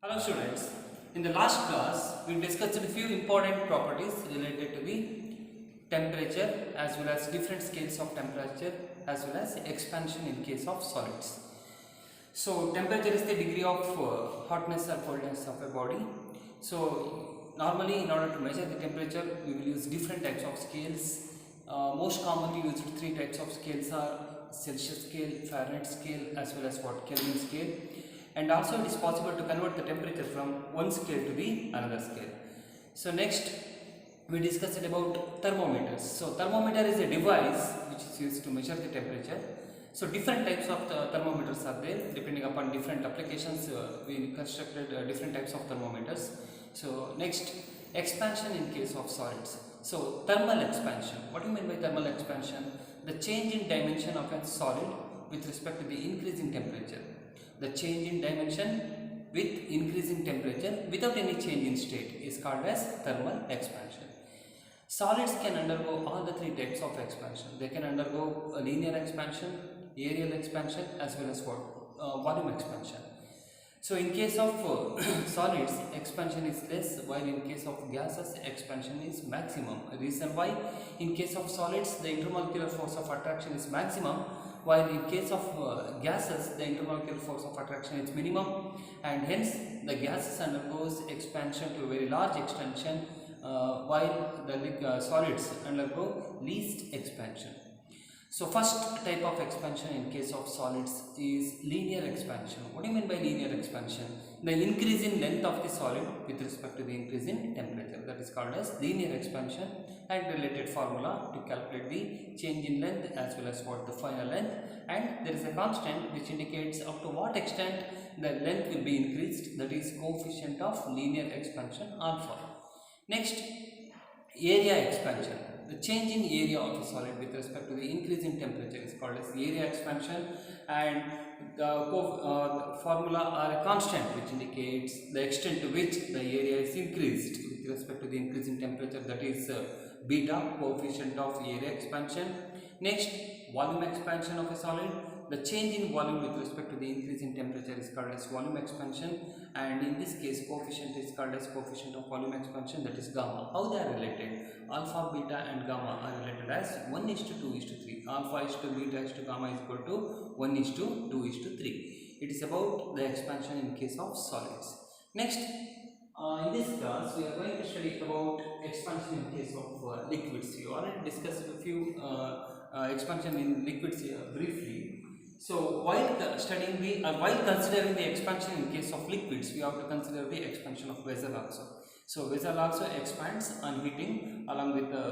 Hello students, in the last class we discussed a few important properties related to the temperature as well as different scales of temperature as well as expansion in case of solids. So temperature is the degree of hotness or coldness of a body. So normally in order to measure the temperature we will use different types of scales. Most commonly used three types of scales are Celsius scale, Fahrenheit scale as well as Kelvin scale. And also it is possible to convert the temperature from one scale to the another scale. So next we discussed about thermometers. So thermometer is a device which is used to measure the temperature. So different types of thermometers are there. Depending upon different applications we constructed different types of thermometers. So next, expansion in case of solids. So thermal expansion. What do you mean by thermal expansion? The change in dimension of a solid with respect to the increase in temperature. The change in dimension with increase in temperature without any change in state is called as thermal expansion. Solids can undergo all the three types of expansion. They can undergo a linear expansion, aerial expansion as well as volume expansion. So in case of solids, expansion is less, while in case of gases, expansion is maximum. Reason why? In case of solids, the intermolecular force of attraction is maximum, while in case of gases, the intermolecular force of attraction is minimum, and hence the gases undergoes expansion to a very large extension, while the solids undergo least expansion. So first type of expansion in case of solids is linear expansion. What do you mean by linear expansion? The increase in length of the solid with respect to the increase in temperature, that is called as linear expansion, and related formula to calculate the change in length as well as what the final length, and there is a constant which indicates up to what extent the length will be increased, that is coefficient of linear expansion alpha. Next, area expansion. The change in area of a solid with respect to the increase in temperature is called as area expansion, and the formula are a constant which indicates the extent to which the area is increased with respect to the increase in temperature, that is beta, coefficient of area expansion. Next, volume expansion of a solid. The change in volume with respect to the increase in temperature is called as volume expansion, and in this case coefficient is called as coefficient of volume expansion, that is gamma. How they are related? Alpha, beta and gamma are related as 1:2:3. Alpha is to beta is to gamma is equal to 1:2:3. It is about the expansion in case of solids. Next, in this class we are going to study about expansion in case of liquids. We already discussed a few expansion in liquids briefly. So while while considering the expansion in case of liquids, we have to consider the expansion of vessel also. So vessel also expands on heating along with the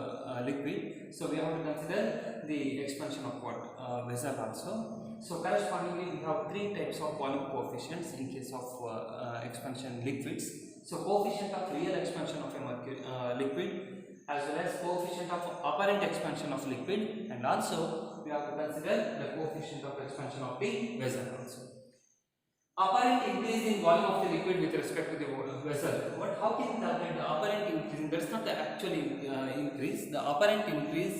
liquid. So we have to consider the expansion of what vessel also. So correspondingly, we have three types of volume coefficients in case of expansion liquids. So coefficient of real expansion of a liquid, as well as coefficient of apparent expansion of liquid, and also we have to consider the coefficient of expansion of the vessel also. Apparent increase in volume of the liquid with respect to the vessel. How can you calculate the apparent increase? That is not the actual increase. The apparent increase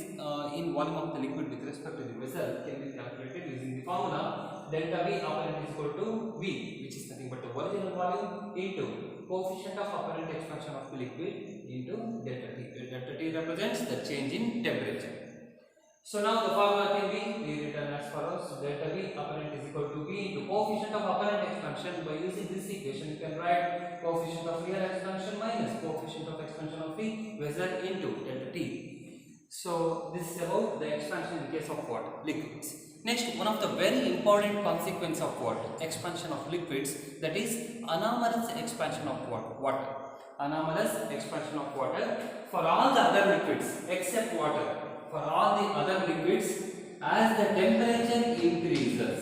in volume of the liquid with respect to the vessel can be calculated using the formula delta V apparent is equal to V, which is nothing but the original volume into coefficient of apparent expansion of the liquid into delta T. Delta T represents the change in temperature. So now the formula can be rewritten as follows: delta V apparent is equal to V into coefficient of apparent expansion. By using this equation, you can write coefficient of real expansion minus coefficient of expansion of the vessel into delta T. So this is about the expansion in case of what? Liquids. Next, one of the very important consequence of what? Expansion of liquids, that is anomalous expansion of what? Water. Anomalous expansion of water for all the other liquids except water. For all the other liquids, as the temperature increases,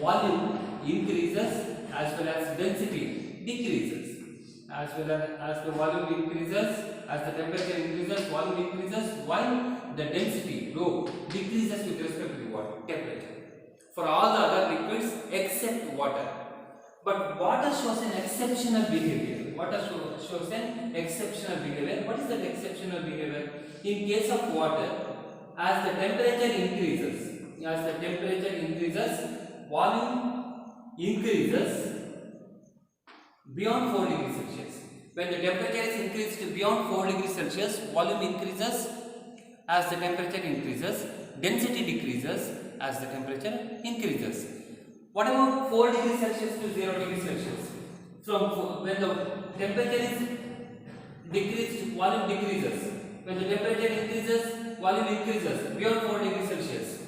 volume increases as well as density decreases. As the volume increases, as the temperature increases, volume increases, while the density decreases with respect to the water temperature. For all the other liquids except water. But water shows an exceptional behavior. Water shows an exceptional behavior. What is that exceptional behavior? In case of water, as the temperature increases, volume increases beyond 4 degrees Celsius. When the temperature is increased beyond 4 degrees Celsius, volume increases as the temperature increases, density decreases as the temperature increases. What about 4 degrees Celsius to 0 degrees Celsius? When the temperature is decreased, volume decreases. When the temperature increases, volume increases beyond 4 degrees Celsius.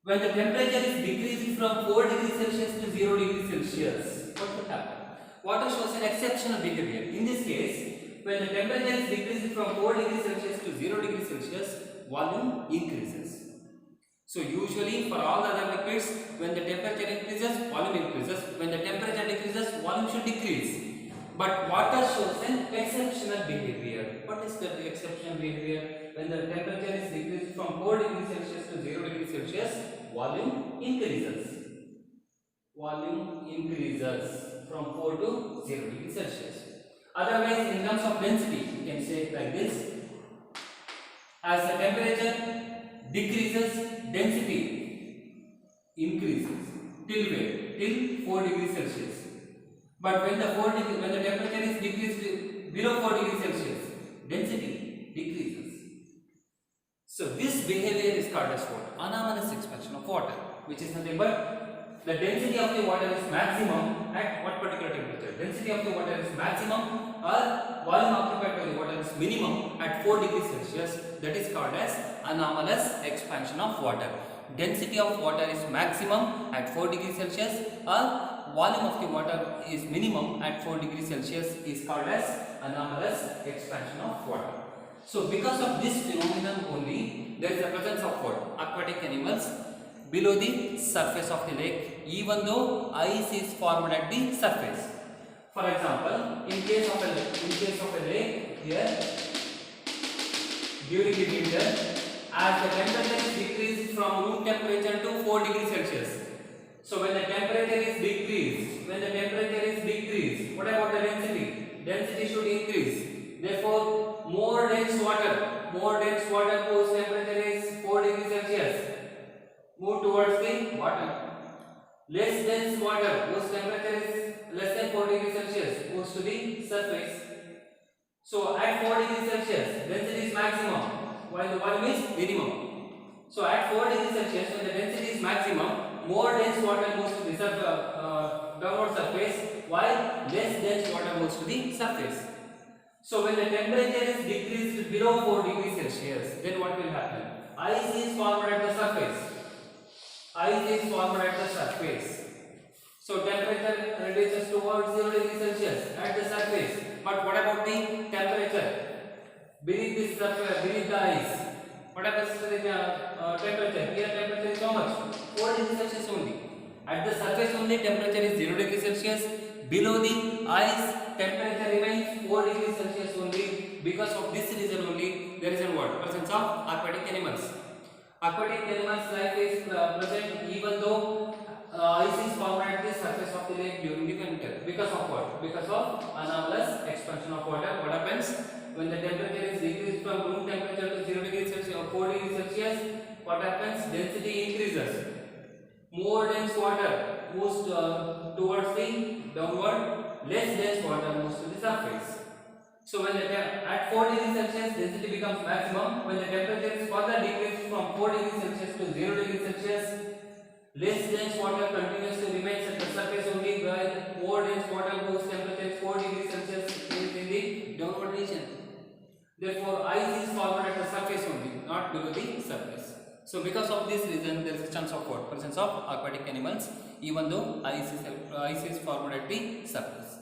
When the temperature is decreased from 4 degrees Celsius to 0 degrees Celsius, what will happen? Water shows an exceptional behavior. In this case, when the temperature is decreased from 4 degrees Celsius to 0 degrees Celsius, volume increases. So usually for all the other liquids, when the temperature increases, volume increases. When the temperature decreases, volume should decrease. But water shows an exceptional behavior. What is the exceptional behavior? When the temperature is decreased from 4 degrees Celsius to 0 degrees Celsius, volume increases. Volume increases from 4 to 0 degrees Celsius. Otherwise, in terms of density, you can say it like this. As the temperature decreases, density increases till where? Till 4 degrees Celsius. But when the temperature is decreased below 4 degrees Celsius, density decreases. So this behavior is called as what? Anomalous expansion of water, which is nothing but the density of the water is maximum at what particular temperature? Density of the water is maximum or volume occupied by the water is minimum at 4 degrees Celsius. That is called as anomalous expansion of water. Density of water is maximum at 4 degrees Celsius or volume of the water is minimum at 4 degrees Celsius is called as anomalous expansion of water. So because of this phenomenon only, there is a presence of what? Aquatic animals below the surface of the lake, even though ice is formed at the surface. For example, in case of a lake here, during the winter, as the temperature is decreased from room temperature to 4 degrees Celsius. So when the temperature is decreased, what about the density? Density should increase. Therefore, more dense water whose temperature is 4 degrees Celsius move towards the water. Less dense water whose temperature is less than 4 degrees Celsius moves to the surface. So at 4 degrees Celsius, density is maximum while the volume is minimum. So at 4 degrees Celsius, when the density is maximum, more dense water moves to the downward surface while less dense water moves to the surface. So when the temperature is decreased below 4 degrees Celsius, then what will happen? Ice is formed at the surface. So temperature reduces towards 0 degrees Celsius at the surface. But what about the temperature beneath the ice? What happens to the temperature? Here temperature is how much? 4 degrees Celsius only. At the surface only temperature is 0 degrees Celsius. Below the ice temperature remains 4 degrees Celsius only. Because of this reason only there is a what? Presence of aquatic animals. Aquatic animals' life is present even though ice is formed at the surface of the lake during the winter. Because of what? Because of anomalous expansion of water. What happens? When the temperature is decreased from room temperature to 0 degrees Celsius or 4 degrees Celsius, what happens? Density increases. More dense water moves towards the downward, less dense water moves to the surface. So when at 4 degrees Celsius, density becomes maximum. When the temperature is further decreased from 4 degrees Celsius to 0 degrees Celsius, less dense water continuously remains at the surface only, while more dense water whose temperature is 4 degrees Celsius is in the downward region. Therefore, ice is formed at the surface only, not below the surface. So because of this reason, there is a chance of what? Presence of aquatic animals, even though ice is formed at the surface.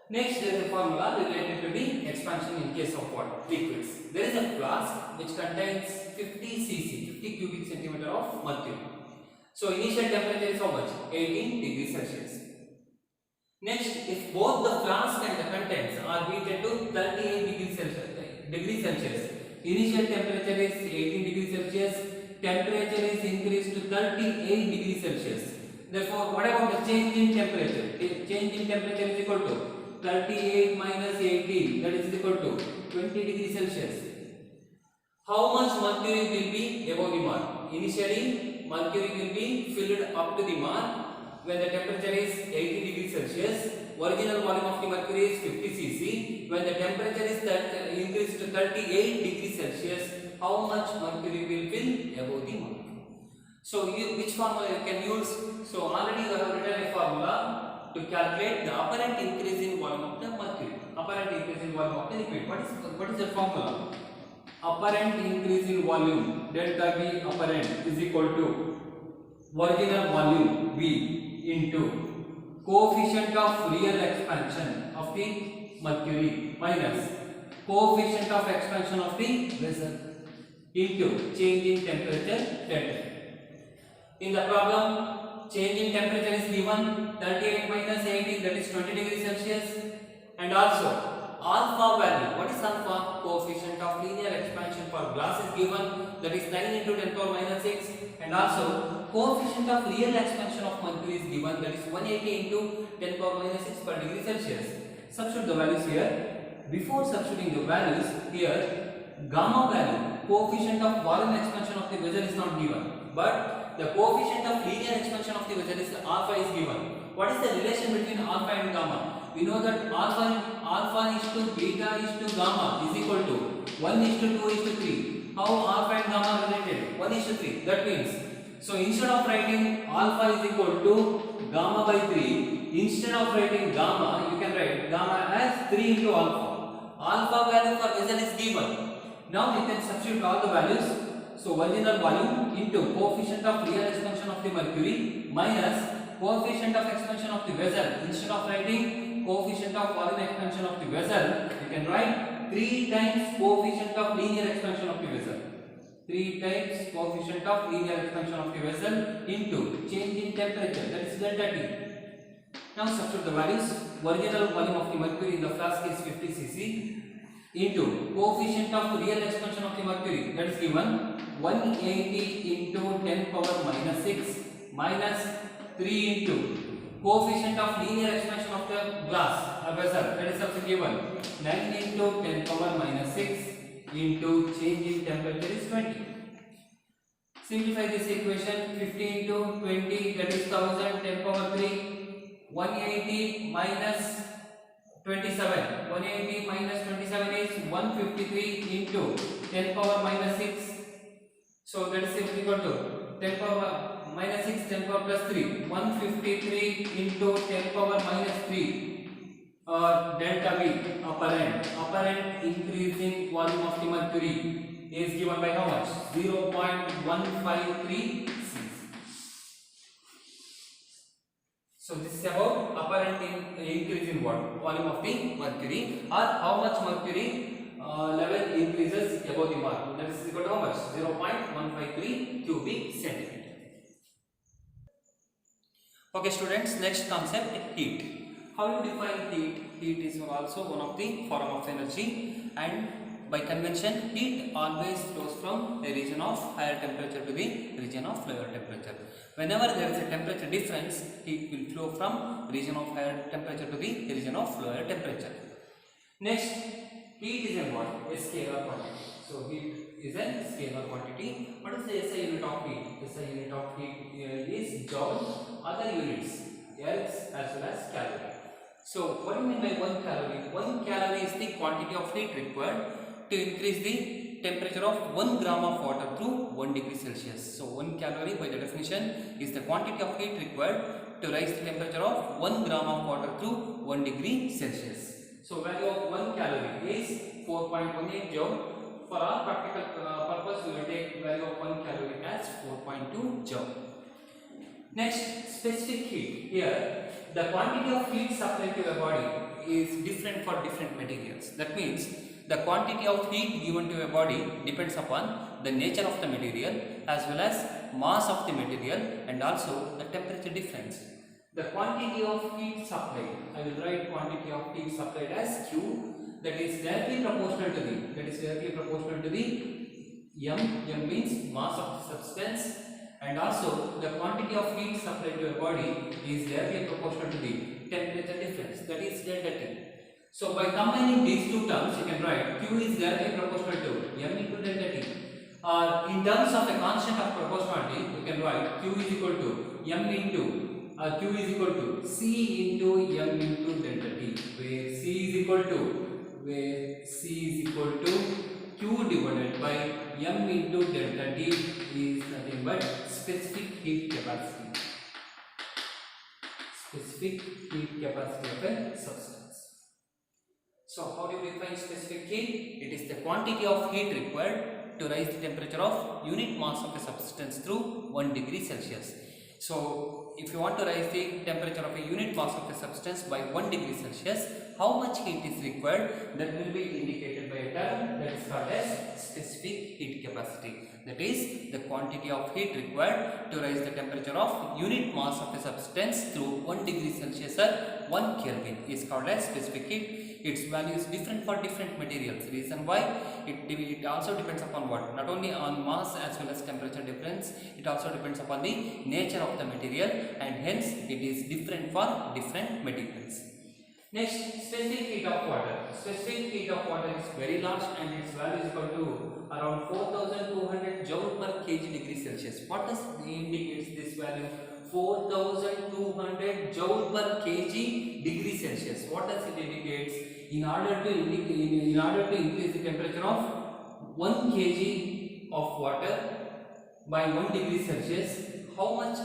Next, there is a formula related to the expansion in case of what? Liquids. There is a flask which contains 50 cc, 50 cubic centimeter of mercury. So initial temperature is how much? 18 degrees Celsius. Next, if both the flask and the contents are heated to 38 degrees Celsius, initial temperature is 18 degrees Celsius, temperature is increased to 38 degrees Celsius. Therefore, what about the change in temperature? Change in temperature is equal to 38 minus 18, that is equal to 20 degrees Celsius. How much mercury will be above the mark? Initially, mercury will be filled up to the mark when the temperature is 80 degrees Celsius, original volume of the mercury is 50 cc. When the temperature is increased to 38 degrees Celsius, how much mercury will fill above the mercury? So which formula you can use? So already you have written a formula to calculate the apparent increase in volume of the mercury. Apparent increase in volume of the liquid. What is the formula? Apparent increase in volume delta V apparent is equal to original volume V into coefficient of real expansion of the mercury minus coefficient of expansion of the vessel into change in temperature delta. In the problem, change in temperature is given 38 minus 80, that is 20 degrees Celsius, and also alpha value. What is alpha? Coefficient of linear expansion for glass is given, that is 9 into 10 power minus 6, and also coefficient of real expansion of mercury is given, that is 180 into 10 power minus 6 per degree Celsius. Substitute the values here. Before substituting the values here, gamma value, coefficient of volume expansion of the vessel is not given, but the coefficient of linear expansion of the vessel is alpha is given. What is the relation between alpha and gamma? We know that alpha is to beta is to gamma is equal to 1 is to 2 is to 3. How alpha and gamma related? 1 is to 3. That means, so instead of writing alpha is equal to gamma by 3, instead of writing gamma, you can write gamma as 3 into alpha. Alpha value for vessel is given. Now we can substitute all the values. So original volume into coefficient of real expansion of the mercury minus coefficient of expansion of the vessel. Instead of writing coefficient of volume expansion of the vessel, you can write 3 times coefficient of linear expansion of the vessel. 3 times coefficient of linear expansion of the vessel into change in temperature, that is delta T. Now substitute the values. Original volume of the mercury in the flask is 50 cc into coefficient of real expansion of the mercury, that is given 180 into 10 power minus 6 minus 3 into coefficient of linear expansion of the glass vessel, that is also given 9 into 10 power minus 6 into change in temperature is 20. Simplify this equation. 50 into 20, that is 1000, 10 power 3, 180 minus 27. 180 minus 27 is 153 into 10 power minus 6. So that is equal to 10 power minus 6, 10 power plus 3. 153 into 10 power minus 3. Delta V apparent. Apparent increasing volume of the mercury is given by how much? 0.153 C. So this is about apparent increase in volume of the mercury, or how much mercury level increases above the mark. That is equal to how much? 0.153 cubic centimeter. Okay students, next concept, heat. How you define heat? Heat is also one of the form of energy, and by convention heat always flows from a region of higher temperature to the region of lower temperature. Whenever there is a temperature difference, heat will flow from region of higher temperature to the region of lower temperature. Next, heat is a what? A scalar quantity. So heat is a scalar quantity. What is the SI unit of heat? SI unit of heat is joule. Other units, Ergs as well as calorie. So what do you mean by 1 calorie? 1 calorie is the quantity of heat required to increase the temperature of 1 gram of water to 1 degree Celsius. So 1 calorie by the definition is the quantity of heat required to raise the temperature of 1 gram of water to 1 degree Celsius. So value of 1 calorie is 4.18 joule. For our practical purpose, we will take value of 1 calorie as 4.2 joule. Next, specific heat. Here, the quantity of heat supplied to a body is different for different materials. That means the quantity of heat given to a body depends upon the nature of the material as well as mass of the material and also the temperature difference. The quantity of heat supplied, I will write quantity of heat supplied as Q, that is directly proportional to the M means mass of the substance, and also the quantity of heat supplied to a body is directly proportional to the temperature difference, that is delta T. So by combining these two terms, you can write Q is directly proportional to M into delta T. In terms of a constant of proportionality, you can write Q is equal to M into Q is equal to C into M into delta T, where C is equal to Q divided by M into delta T is nothing but specific heat capacity. Specific heat capacity of a substance. So how do you define specific heat? It is the quantity of heat required to raise the temperature of unit mass of a substance through 1 degree Celsius. So if you want to raise the temperature of a unit mass of a substance by 1 degree Celsius, how much heat is required? That will be indicated by a term that is called as specific heat capacity. That is the quantity of heat required to raise the temperature of unit mass of a substance through 1 degree Celsius or 1 Kelvin is called as specific heat. Its value is different for different materials. Reason why? It also depends upon what? Not only on mass as well as temperature difference, it also depends upon the nature of the material, and hence it is different for different materials. Next, specific heat of water. Specific heat of water is very large and its value is equal to around 4200 joule per kg degree Celsius. What does it indicates this value? 4200 joule per kg degree Celsius. What does it indicate? In order to increase the temperature of 1 kg of water by 1 degree Celsius, how much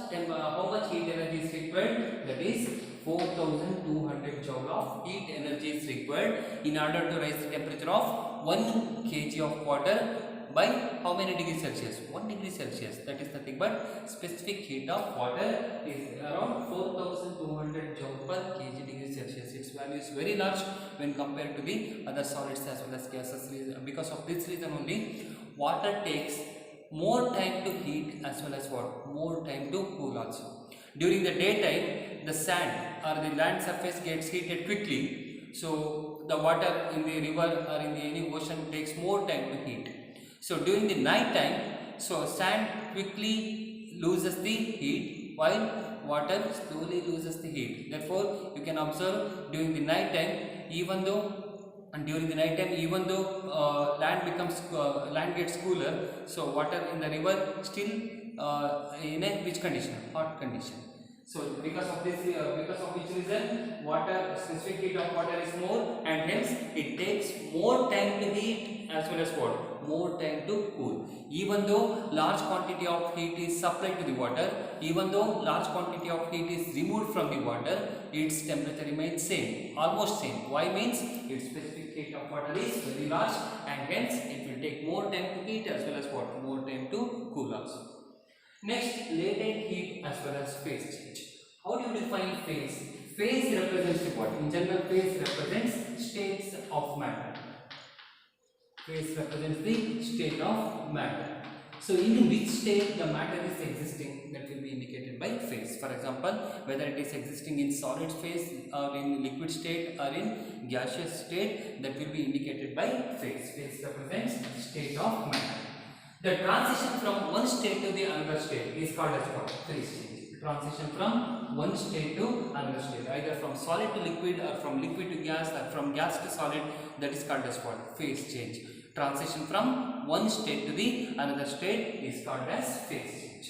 heat energy is required? That is 4200 joule of heat energy is required in order to raise the temperature of 1 kg of water by how many degrees Celsius? 1 degree Celsius. That is nothing but specific heat of water is around 4200 joule per kg degree Celsius. Its value is very large when compared to the other solids as well as gases. Because of this reason only, water takes more time to heat as well as what? More time to cool also. During the daytime, the sand or the land surface gets heated quickly. So the water in the river or in the any ocean takes more time to heat. So during the night time, so sand quickly loses the heat while water slowly loses the heat. Therefore, you can observe during the night time, even though land gets cooler, so water in the river still in a which condition? Hot condition. So because of which reason, specific heat of water is more, and hence it takes more time to heat as well as what? More time to cool. Even though large quantity of heat is supplied to the water, even though large quantity of heat is removed from the water, its temperature remains same, almost same. Why? Means its specific heat of water is very large, and hence it will take more time to heat as well as what? More time to cool also. Next, latent heat as well as phase change. How do you define phase? Phase represents what? In general, phase represents states of matter. Phase represents the state of matter. So in which state the matter is existing, that will be indicated by phase. For example, whether it is existing in solid phase or in liquid state or in gaseous state, that will be indicated by phase. Phase represents state of matter. The transition from one state to the another state is called as what? Phase change. Transition from one state to another state, either from solid to liquid or from liquid to gas or from gas to solid, that is called as what? Phase change. Transition from one state to the another state is called as phase change.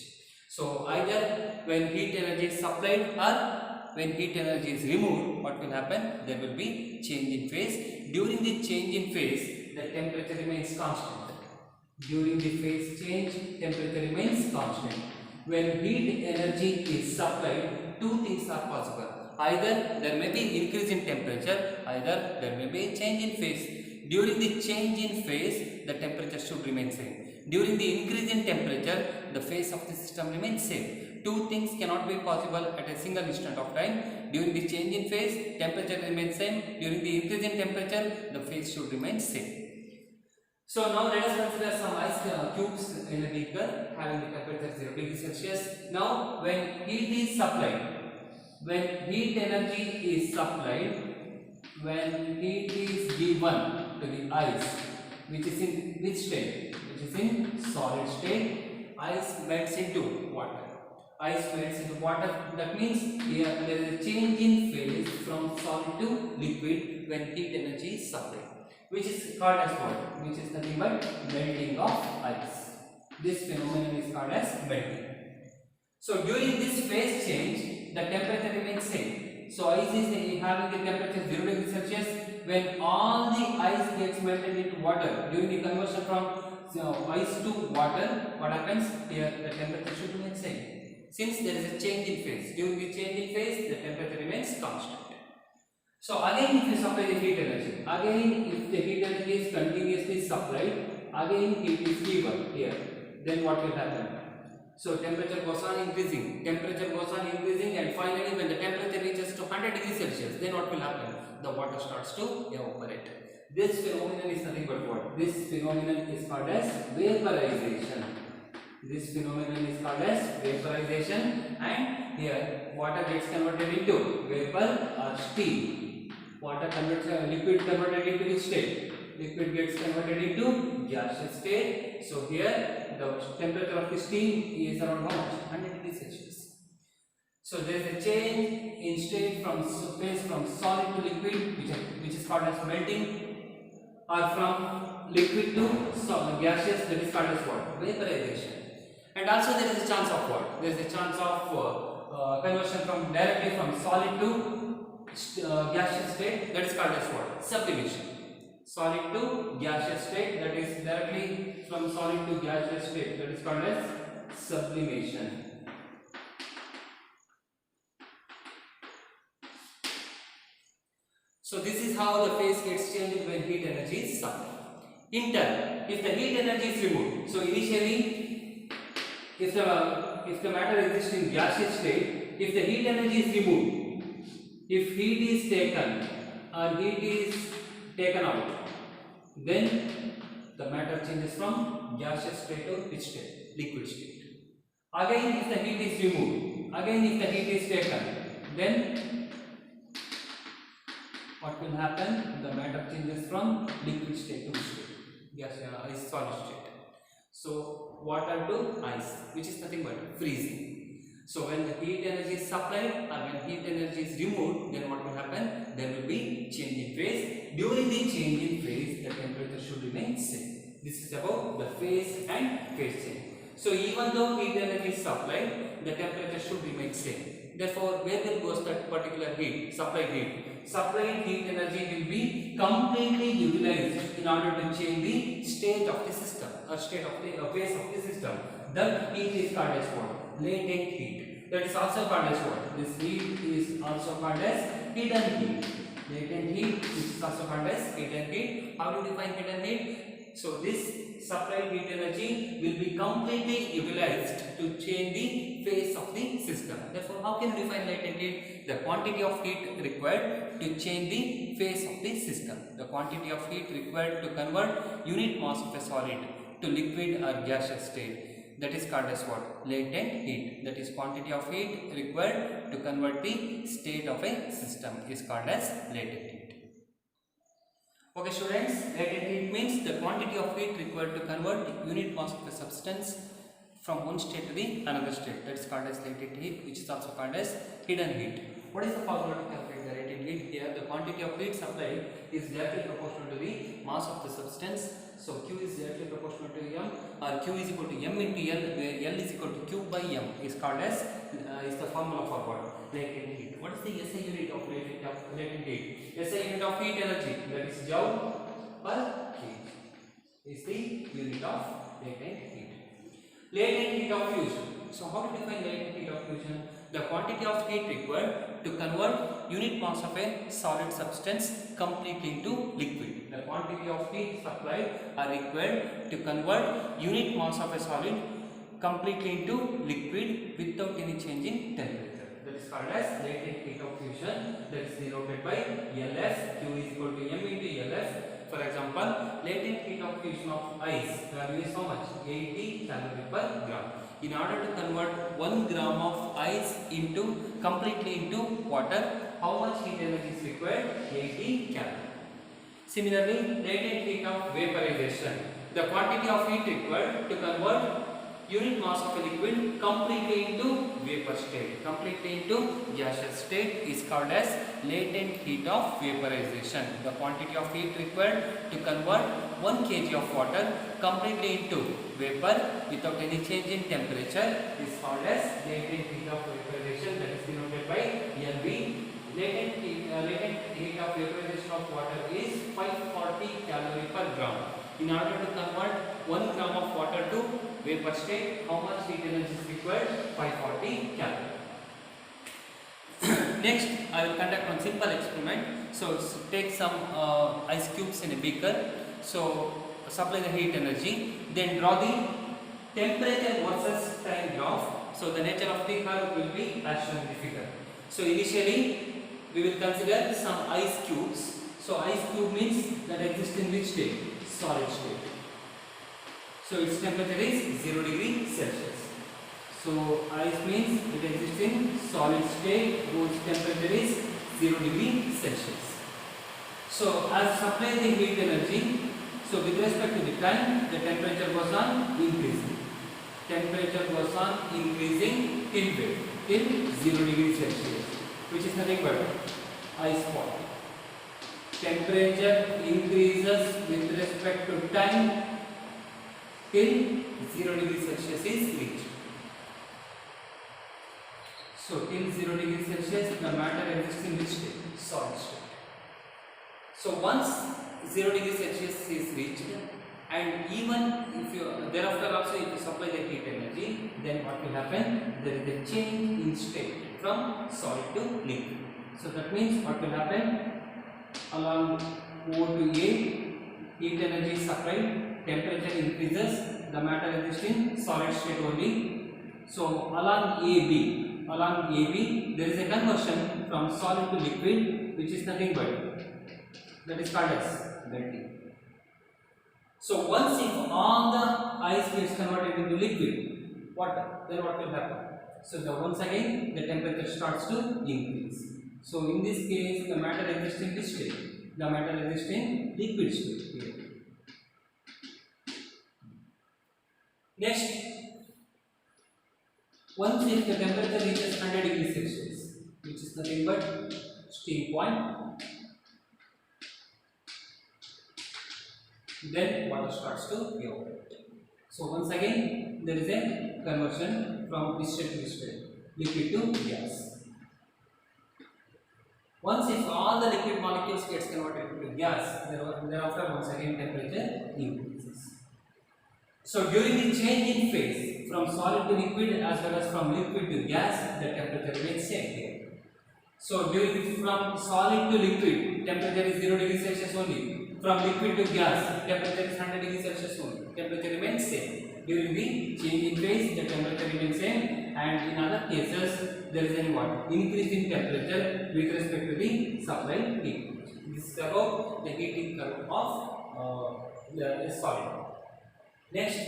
So either when heat energy is supplied or when heat energy is removed, what will happen? There will be change in phase. During the change in phase, the temperature remains constant. During the phase change, temperature remains constant. When heat energy is supplied, two things are possible. Either there may be increase in temperature, either there may be a change in phase. During the change in phase, the temperature should remain same. During the increase in temperature, the phase of the system remains same. Two things cannot be possible at a single instant of time. During the change in phase, temperature remains same. During the increase in temperature, the phase should remain same. So now let us consider some ice cubes in a beaker having the temperature 0 degree Celsius. Now when heat is supplied, when heat energy is supplied, when heat is given to the ice, which is in which state? Which is in solid state, ice melts into water. Ice melts into water. That means here there is a change in phase from solid to liquid when heat energy is supplied, which is called as what? Which is nothing but melting of ice. This phenomenon is called as melting. So during this phase change, the temperature remains same. So ice is having the temperature 0 degrees Celsius. When all the ice gets melted into water during the conversion from ice to water, what happens? Here the temperature should remain same. Since there is a change in phase, during the change in phase, the temperature remains constant. So again, if you supply the heat energy, again if the heat energy is continuously supplied, again it is given here, then what will happen? So temperature goes on increasing, and finally when the temperature reaches to 100 degrees Celsius, then what will happen? The water starts to evaporate. This phenomenon is nothing but what? This phenomenon is called as vaporization. This phenomenon is called as vaporization, and here water gets converted into vapor or steam. Water converts liquid converted into which state? Liquid gets converted into gaseous state. So here the temperature of the steam is around how much? 100 degrees Celsius. So there is a change in state from phase from solid to liquid, which is called as melting, or from liquid to gaseous, that is called as what? Vaporization. And also there is a chance of what? There is a chance of conversion from directly from solid to gaseous state, that is called as what? Sublimation. Solid to gaseous state, that is directly from solid to gaseous state, that is called as sublimation. So this is how the phase gets changed when heat energy is supplied. In turn, if the heat energy is removed, so initially if the matter exists in gaseous state, if the heat energy is removed, if heat is taken or heat is taken out, then the matter changes from gaseous state to which state? Liquid state. Again, if the heat is removed, again if the heat is taken, then what will happen? The matter changes from liquid state to which state? Ice solid state. So water to ice, which is nothing but freezing. So when the heat energy is supplied or when heat energy is removed, then what will happen? There will be change in phase. During the change in phase, the temperature should remain same. This is about the phase and phase change. So even though heat energy is supplied, the temperature should remain same. Therefore, where will goes that particular heat, supplied heat? Supplied heat energy will be completely utilized in order to change the state of the system or state of the phase of the system. That heat is called as what? Latent heat. That is also called as what? This heat is also called as hidden heat. Latent heat is also called as hidden heat. How do you define hidden heat? So this supplied heat energy will be completely utilized to change the phase of the system. Therefore, how can you define latent heat? The quantity of heat required to change the phase of the system. The quantity of heat required to convert unit mass of a solid to liquid or gaseous state. That is called as what? Latent heat. That is quantity of heat required to convert the state of a system is called as latent heat. Okay students, latent heat means the quantity of heat required to convert the unit mass of a substance from one state to the another state. That is called as latent heat, which is also called as hidden heat. What is the formula to calculate the latent heat? Here the quantity of heat supplied is directly proportional to the mass of the substance. So Q is directly proportional to M, or Q is equal to M into L, where L is equal to Q by M is called as is the formula for what? Latent heat. What is the SI unit of latent heat? SI unit of heat energy, that is joule per kg, is the unit of latent heat. Latent heat of fusion. So how to define latent heat of fusion? The quantity of heat required to convert unit mass of a solid substance completely into liquid. The quantity of heat supplied are required to convert unit mass of a solid completely into liquid without any change in temperature. That is called as latent heat of fusion. That is denoted by LF. Q is equal to M into LF. For example, latent heat of fusion of ice value is how much? 80 calorie per gram. In order to convert 1 gram of ice completely into water, how much heat energy is required? 80 calorie. Similarly, latent heat of vaporization. The quantity of heat required to convert unit mass of a liquid completely into vapor state, completely into gaseous state is called as latent heat of vaporization. The quantity of heat required to convert 1 kg of water completely into vapor without any change in temperature is called as latent heat of vaporization. That is denoted by latent heat of vaporization of water is 540 calorie per gram. In order to convert 1 gram of water to vapor state, how much heat energy is required? 540 calorie. Next, I will conduct one simple experiment. So, take some ice cubes in a beaker. So, supply the heat energy. Then draw the temperature versus time graph. So, the nature of the curve will be as shown in the figure. So, initially, we will consider some ice cubes. So, ice cube means that exists in which state? Solid state. So, its temperature is 0 degree Celsius. So, ice means it exists in solid state whose temperature is 0 degree Celsius. So, as supply the heat energy, so with respect to the time, the temperature goes on increasing. Temperature goes on increasing till where? Till 0 degree Celsius, which is nothing but ice pot. Temperature increases with respect to time till 0 degree Celsius is reached. So, till 0 degree Celsius, the matter exists in which state? Solid state. So, once 0 degree Celsius is reached, and even if you thereafter also if you supply the heat energy, then what will happen? There is a change in state from solid to liquid. So, that means what will happen? Along O to A, heat energy is supplied, temperature increases, the matter exists in solid state only. So, along AB, there is a conversion from solid to liquid, which is nothing but that is called as melting. So, once if all the ice gets converted into liquid, then what will happen? So, once again the temperature starts to increase. So, in this case, the matter exists in this state. The matter exists in liquid state here. Next, once if the temperature reaches 100 degrees Celsius, which is nothing but steam point, then water starts to evaporate. So, once again there is a conversion from this state to this state, liquid to gas. Once if all the liquid molecules gets converted into gas, thereafter once again temperature increases. So, during the change in phase from solid to liquid as well as from liquid to gas, the temperature remains same here. So, from solid to liquid, temperature is 0 degrees Celsius only. From liquid to gas, temperature is 100 degrees Celsius only. Temperature remains same. During the change in phase, the temperature remains same, and in other cases, there is an increase in temperature with respect to the supply heat. This is about the heating curve of the solid. Next,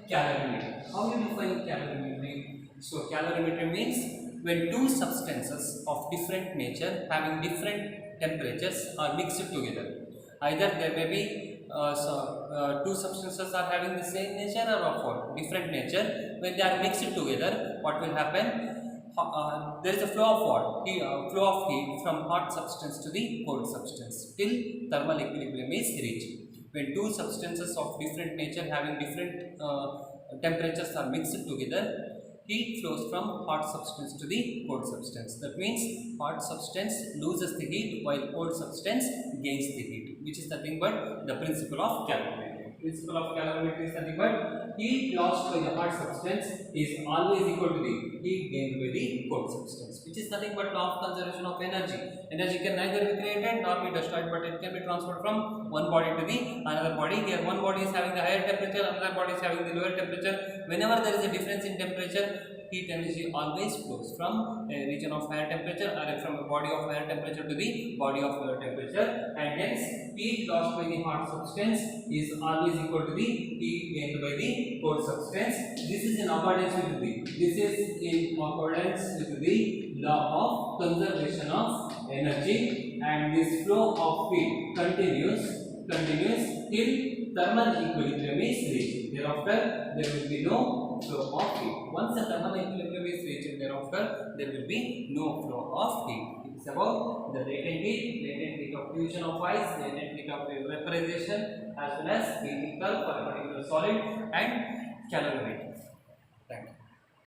calorimeter. How do you define calorimeter? So, calorimeter means when two substances of different nature having different temperatures are mixed together. Either there may be two substances are having the same nature or of different nature. When they are mixed together, what will happen? There is a flow of flow of heat from hot substance to the cold substance till thermal equilibrium is reached. When two substances of different nature having different temperatures are mixed together, heat flows from hot substance to the cold substance. That means hot substance loses the heat while cold substance gains the heat, which is nothing but the principle of calorimetry. Principle of calorimetry is nothing but heat lost by the hot substance is always equal to the heat gained by the cold substance, which is nothing but law of conservation of energy. Energy can neither be created nor be destroyed, but it can be transferred from one body to the another body. Here one body is having the higher temperature, another body is having the lower temperature. Whenever there is a difference in temperature, heat energy always flows from a region of higher temperature or from a body of higher temperature to the body of lower temperature, and hence heat lost by the hot substance is always equal to the heat gained by the cold substance. This is in accordance with the law of conservation of energy, and this flow of heat continues till thermal equilibrium is reached. Thereafter there will be no flow of heat. Once the thermal equilibrium is reached, thereafter there will be no flow of heat. It is about the latent heat of fusion of ice, latent heat of vaporization, as well as heating curve for a particular solid, and calorimeter.